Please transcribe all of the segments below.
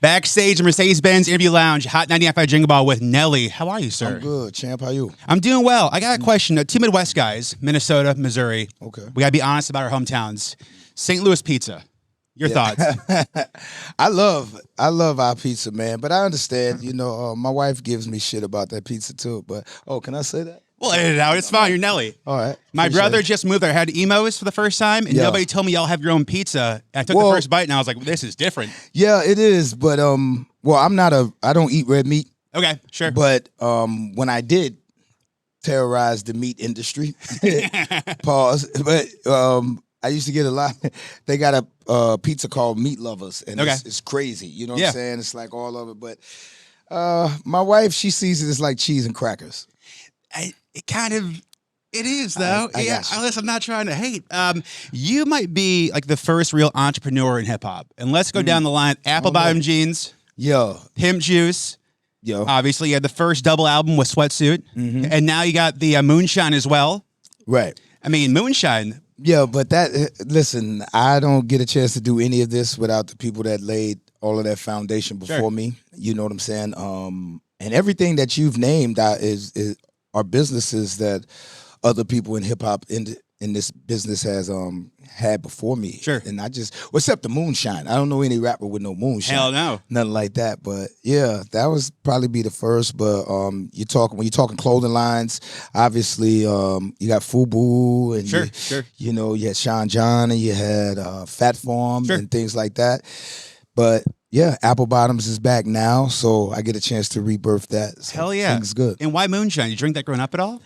Backstage in Mercedes-Benz Interview Lounge, Hot 95 Jingle Ball with Nelly. How are you, sir? I'm good, champ. How you? I'm doing well. I got a question. Two Midwest guys, Minnesota, Missouri. Okay. We got to be honest about our hometowns. St. Louis pizza. Your thoughts? I love our pizza, man. But I understand, my wife gives me shit about that pizza too. But, can I say that? We'll edit it out. It's fine. You're Nelly. All right. My brother just moved there. I had emos for the first time, and nobody told me y'all have your own pizza. I took the first bite, and I was like, this is different. Yeah, it is. But, I don't eat red meat. Okay, sure. But when I did terrorize the meat industry, pause, but I used to get a lot. They got a pizza called Meat Lovers, and it's crazy. You know what I'm saying? It's like all of it. But my wife, she sees it as like cheese and crackers. It is, though. Listen, I'm not trying to hate. You might be like the first real entrepreneur in hip hop. And let's go down the line. Apple bottom jeans. Yo. Pimp Juice. Yo. Obviously, you had the first double album with Sweatsuit. And now you got the Moonshine as well. Right. I mean, Moonshine. Yeah, but listen, I don't get a chance to do any of this without the people that laid all of that foundation before me. You know what I'm saying? And everything that you've named are businesses that other people in hip hop in this business has had before me. Sure. And except the Moonshine. I don't know any rapper with no Moonshine. Hell no. Nothing like that. But yeah, that was probably be the first. But when you're talking clothing lines, obviously you got FUBU and you had Sean John and you had Fat Farm and things like that. But yeah, Apple Bottoms is back now, so I get a chance to rebirth that. So hell yeah. Things good. And why Moonshine? You drink that growing up at all?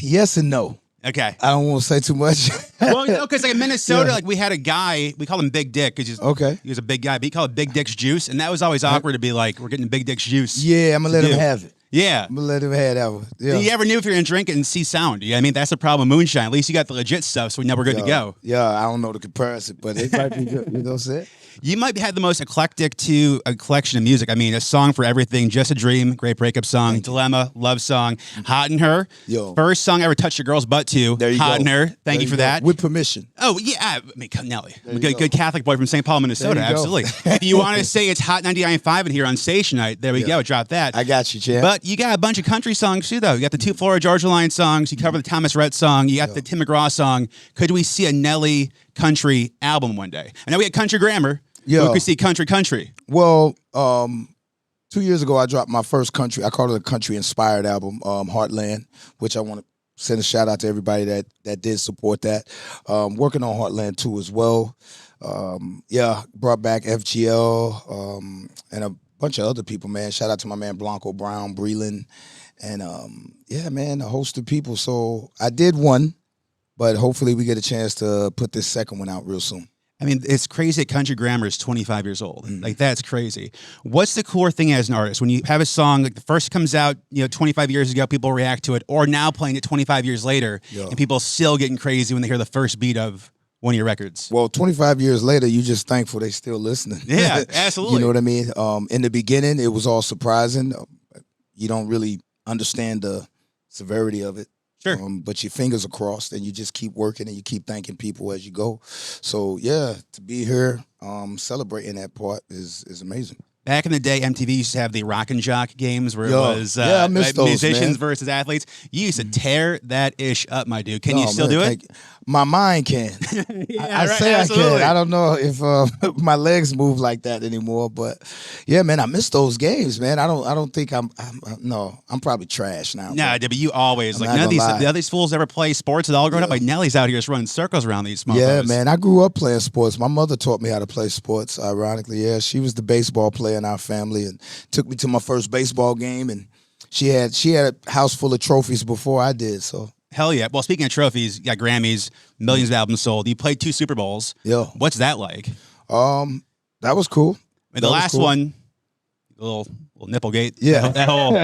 Yes and no. Okay. I don't want to say too much. Well, because like in Minnesota, like we had a guy, we called him Big Dick because he was a big guy, but he called it Big Dick's Juice, and that was always awkward to be like, we're getting Big Dick's Juice. Yeah, I'm going to let him have it. Yeah. I'm going to let him have that one. Yeah. You ever knew if you're going to drink it and see sound? Yeah, I mean, that's the problem with Moonshine. At least you got the legit stuff, so we know we're good to go. Yeah, I don't know the comparison, but it might be good. You know what I'm saying? You might have the most eclectic to a collection of music. I mean, a song for everything. Just a Dream, great breakup song. Dilemma, love song. Hot in Her. Yo. First song I ever touched a girl's butt to. There you Hot go. in Her. Thank you for that. With permission. Oh, yeah. I mean, Nelly. I'm a good Catholic boy from St. Paul, Minnesota. There you go. Absolutely. If you want to say it's Hot 99.5 in here on stage tonight, there we go. Drop that. I got you, champ. But you got a bunch of country songs, too, though. You got the two Florida Georgia Line songs. You cover the Thomas Rhett song. You got the Tim McGraw song. Could we see a Nelly country album one day? I know we had Country Grammar. Yeah. We could see country. Well, 2 years ago, I dropped my first country. I called it a country-inspired album, Heartland, which I want to send a shout-out to everybody that did support that. Working on Heartland 2 as well. Brought back FGL and a bunch of other people, man. Shout out to my man Blanco Brown, Breland, and, a host of people. So I did one, but hopefully we get a chance to put this second one out real soon. I mean, it's crazy that Country Grammar is 25 years old. Like, that's crazy. What's the cooler thing as an artist? When you have a song, like the first comes out, 25 years ago, people react to it, or now playing it 25 years later, and people still getting crazy when they hear the first beat of one of your records. Well, 25 years later, you're just thankful they still listening. Yeah, absolutely. You know what I mean? In the beginning, it was all surprising. You don't really understand the severity of it. Sure. But your fingers are crossed and you just keep working and you keep thanking people as you go. So, yeah, to be here celebrating that part is amazing. Back in the day, MTV used to have the Rock and Jock games where it was I miss those, musicians man. versus athletes. You used to tear that ish up, my dude. Can you still do it? My mind can. I say absolutely. I can. I don't know if my legs move like that anymore, but yeah, man, I miss those games, man. I don't think I'm probably trash now. Nah, but you always none of these fools ever play sports at all growing up. Like Nelly's out here just running circles around these motherfuckers. Yeah, man. I grew up playing sports. My mother taught me how to play sports. Ironically, yeah, she was the baseball player in our family and took me to my first baseball game, and she had a house full of trophies before I did. So hell yeah. Well, speaking of trophies, you got Grammys, millions of albums sold. You played 2 Super Bowls. Yeah. What's that like? That was cool. The last one, a little nipplegate. Yeah. That whole,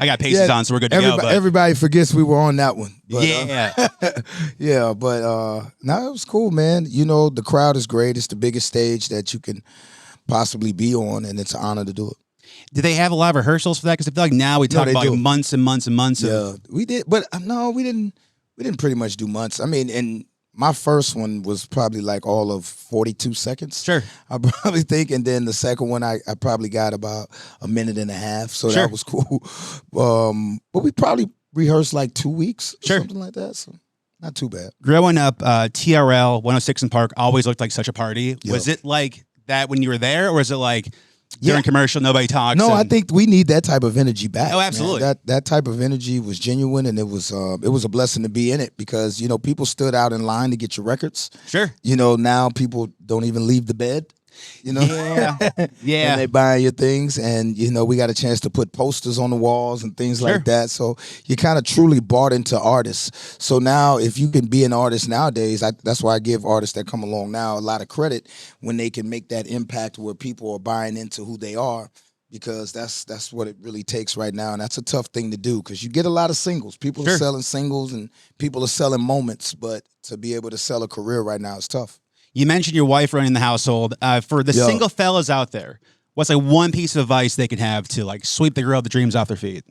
I got paces on, so we're good to go. But everybody forgets we were on that one. But, yeah. But no, it was cool, man. The crowd is great. It's the biggest stage that you can possibly be on, and it's an honor to do it. Do they have a lot of rehearsals for that? Because I feel like now we talk about months and months and months. Yeah, we did, but no, we didn't pretty much do months. I mean, and my first one was probably like all of 42 seconds. Sure. I probably think, and then the second one I probably got about a minute and a half, so Sure. that was cool. But we probably rehearsed like 2 weeks, or Sure. something like that. So not too bad. Growing up, TRL 106 in Park always looked like such a party. Yeah. Was it like that when you were there, or is it like during commercial nobody talks? No, and... I think we need that type of energy back. Oh, absolutely. Man. That type of energy was genuine, and it was a blessing to be in it because people stood out in line to get your records. Sure. Now people don't even leave the bed. Yeah. And they buying your things, and we got a chance to put posters on the walls and things like that. So you kind of truly bought into artists. So now, if you can be an artist nowadays, that's why I give artists that come along now a lot of credit when they can make that impact where people are buying into who they are. Because that's what it really takes right now, and that's a tough thing to do. Because you get a lot of singles, people are selling singles, and people are selling moments. But to be able to sell a career right now is tough. You mentioned your wife running the household. For the single fellas out there, what's like one piece of advice they can have to like sweep the girl of the dreams off their feet?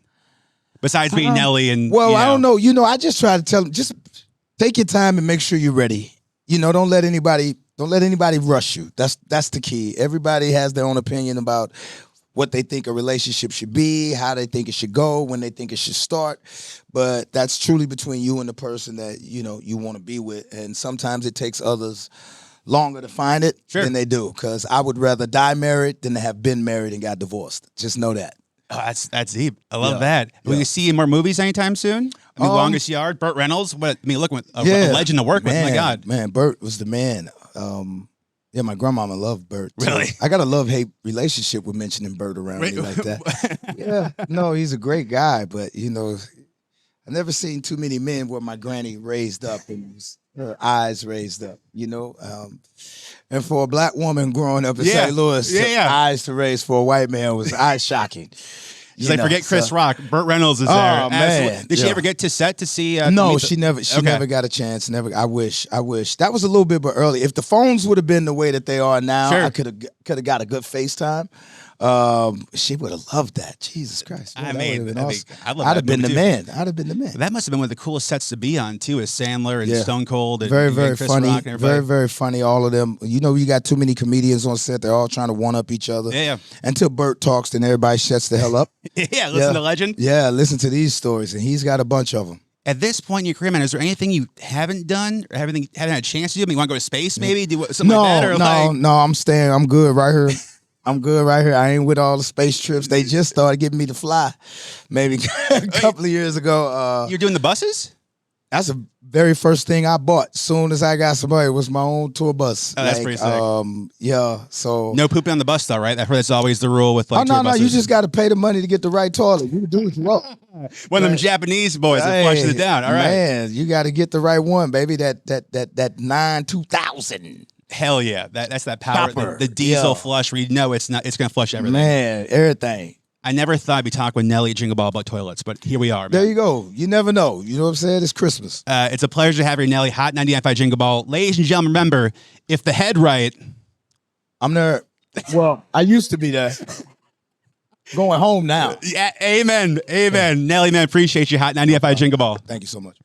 Besides being Nelly and I don't know. I just try to tell them, just take your time and make sure you're ready. Don't let anybody rush you. That's the key. Everybody has their own opinion about what they think a relationship should be, how they think it should go, when they think it should start. But that's truly between you and the person that you want to be with. And sometimes it takes others longer to find it than they do. Because I would rather die married than to have been married and got divorced. Just know that. Oh, that's deep. I love that. Will you see more movies anytime soon? Longest Yard, Burt Reynolds. Look, a legend to work with. My God, man, Burt was the man. Yeah, my grandmama loved Burt. Really? I got a love-hate relationship with mentioning Burt around me like that. Yeah, no, he's a great guy, but I've never seen too many men where my granny raised up and her eyes raised up, and for a black woman growing up in St. Louis, eyes to raise for a white man was eye-shocking. Forget Chris Rock. Burt Reynolds is there. Oh, man. Did she ever get to set to see? No, she never. She never got a chance. Never. I wish. That was a little bit early. If the phones would have been the way that they are now, I could have got a good FaceTime. She would have loved that. Jesus Christ. I'd have been the man. I'd have been the man. That must have been one of the coolest sets to be on too, is Sandler and Stone Cold. And very, very Chris funny. Rock and very, very funny. All of them. You got too many comedians on set. They're all trying to one up each other. Yeah. Until Burt talks, then everybody shuts the hell up. Listen to Legend. Yeah, listen to these stories, and he's got a bunch of them. At this point in your career, man, is there anything you haven't done or haven't had a chance to do? I mean, you want to go to space, maybe? Do something like that? No, I'm staying. I'm good right here. I ain't with all the space trips. They just started giving me to fly maybe a couple of years ago. You're doing the buses? That's the very first thing I bought. Soon as I got somebody, it was my own tour bus. Oh, that's pretty sick. Yeah, so. No pooping on the bus, though, right? That's always the rule with tour buses. You just got to pay the money to get the right toilet. You do what you want. One of them Japanese boys that flushes it down. All right. Man, you got to get the right one, baby. That 9 2000. Hell yeah. That's that power. The diesel flush where it's going to flush everything. Man, everything. I never thought I'd be talking with Nelly Jingle Ball about toilets, but here we are, man. There you go. You never know. You know what I'm saying? It's Christmas. It's a pleasure to have you, Nelly. Hot 99.5 Jingle Ball. Ladies and gentlemen, remember, if the head right... I'm there. Well, I used to be there. Going home now. Yeah, amen. Nelly, man, appreciate you. Hot 99.5 Jingle Ball. Thank you so much.